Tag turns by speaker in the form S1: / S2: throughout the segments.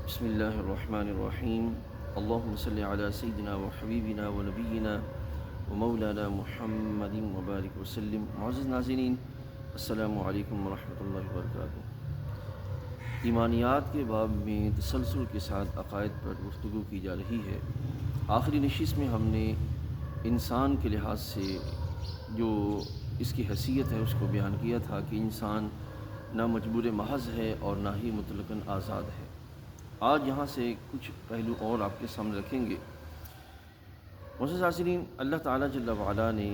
S1: بسم اللہ الرحمن الرحیم اللہم صلی علی سیدنا و حبیبنا و نبینا و مولانا محمد مبارک وسلم۔ معزز ناظرین، السلام علیکم ورحمۃ اللہ وبرکاتہ۔ ایمانیات کے باب میں تسلسل کے ساتھ عقائد پر گفتگو کی جا رہی ہے۔ آخری نشست میں ہم نے انسان کے لحاظ سے جو اس کی حیثیت ہے اس کو بیان کیا تھا کہ انسان نہ مجبور محض ہے اور نہ ہی مطلقاً آزاد ہے۔ آج یہاں سے کچھ پہلو اور آپ کے سامنے رکھیں گے۔ معزز ناظرین، اللہ تعالیٰ جل وعلا نے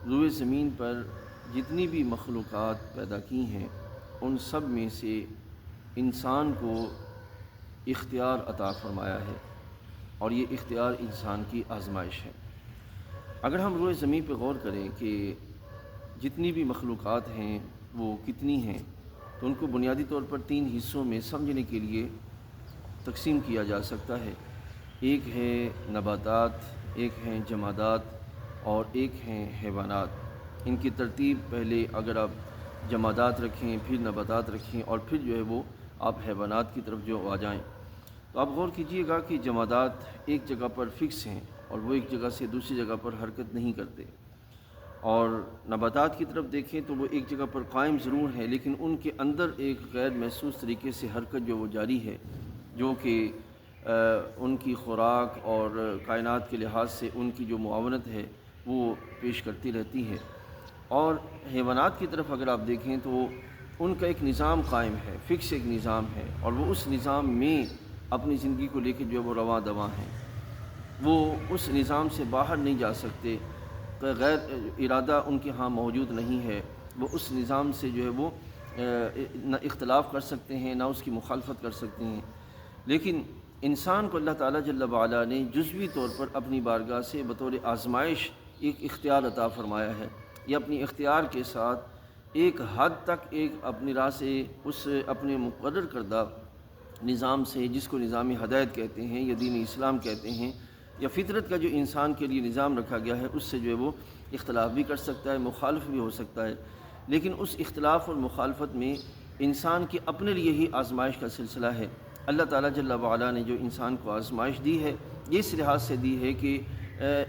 S1: روئے زمین پر جتنی بھی مخلوقات پیدا کی ہیں ان سب میں سے انسان کو اختیار عطا فرمایا ہے، اور یہ اختیار انسان کی آزمائش ہے۔ اگر ہم روئے زمین پہ غور کریں کہ جتنی بھی مخلوقات ہیں وہ کتنی ہیں، تو ان کو بنیادی طور پر تین حصوں میں سمجھنے کے لیے تقسیم کیا جا سکتا ہے۔ ایک ہے نباتات، ایک ہیں جمادات اور ایک ہیں حیوانات۔ ان کی ترتیب پہلے اگر آپ جمادات رکھیں، پھر نباتات رکھیں اور پھر جو ہے وہ آپ حیوانات کی طرف جو آ جائیں، تو آپ غور کیجئے گا کہ جمادات ایک جگہ پر فکس ہیں اور وہ ایک جگہ سے دوسری جگہ پر حرکت نہیں کرتے، اور نباتات کی طرف دیکھیں تو وہ ایک جگہ پر قائم ضرور ہے لیکن ان کے اندر ایک غیر محسوس طریقے سے حرکت جو وہ جاری ہے، جو کہ ان کی خوراک اور کائنات کے لحاظ سے ان کی جو معاونت ہے وہ پیش کرتی رہتی ہے۔ اور حیوانات کی طرف اگر آپ دیکھیں تو ان کا ایک نظام قائم ہے، فکس ایک نظام ہے، اور وہ اس نظام میں اپنی زندگی کو لے کے جو ہے وہ رواں دواں ہیں، وہ اس نظام سے باہر نہیں جا سکتے، غیر ارادہ ان کے ہاں موجود نہیں ہے، وہ اس نظام سے جو ہے وہ نہ اختلاف کر سکتے ہیں نہ اس کی مخالفت کر سکتے ہیں۔ لیکن انسان کو اللہ تعالیٰ جل وعلا نے جزوی طور پر اپنی بارگاہ سے بطور آزمائش ایک اختیار عطا فرمایا ہے۔ یہ اپنی اختیار کے ساتھ ایک حد تک ایک اپنی راہ سے اس اپنے مقرر کردہ نظام سے، جس کو نظام ہدایت کہتے ہیں یا دین اسلام کہتے ہیں، یا فطرت کا جو انسان کے لیے نظام رکھا گیا ہے، اس سے جو ہے وہ اختلاف بھی کر سکتا ہے، مخالف بھی ہو سکتا ہے۔ لیکن اس اختلاف اور مخالفت میں انسان کی اپنے لیے ہی آزمائش کا سلسلہ ہے۔ اللہ تعالیٰ جل وعلا نے جو انسان کو آزمائش دی ہے، یہ اس لحاظ سے دی ہے کہ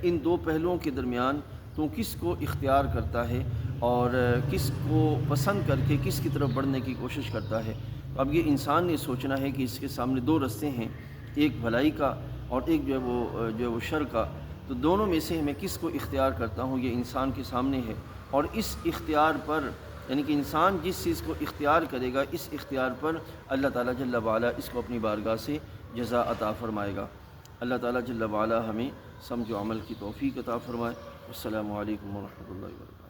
S1: ان دو پہلوؤں کے درمیان تو کس کو اختیار کرتا ہے اور کس کو پسند کر کے کس کی طرف بڑھنے کی کوشش کرتا ہے۔ اب یہ انسان نے سوچنا ہے کہ اس کے سامنے دو رستے ہیں، ایک بھلائی کا اور ایک جو ہے وہ شر کا، تو دونوں میں سے میں کس کو اختیار کرتا ہوں، یہ انسان کے سامنے ہے۔ اور اس اختیار پر، یعنی کہ انسان جس چیز کو اختیار کرے گا، اس اختیار پر اللہ تعالیٰ جل وعلا اس کو اپنی بارگاہ سے جزا عطا فرمائے گا۔ اللہ تعالیٰ جل وعلا ہمیں سمجھ و عمل کی توفیق عطا فرمائے۔ السلام علیکم ورحمۃ اللہ وبرکاتہ۔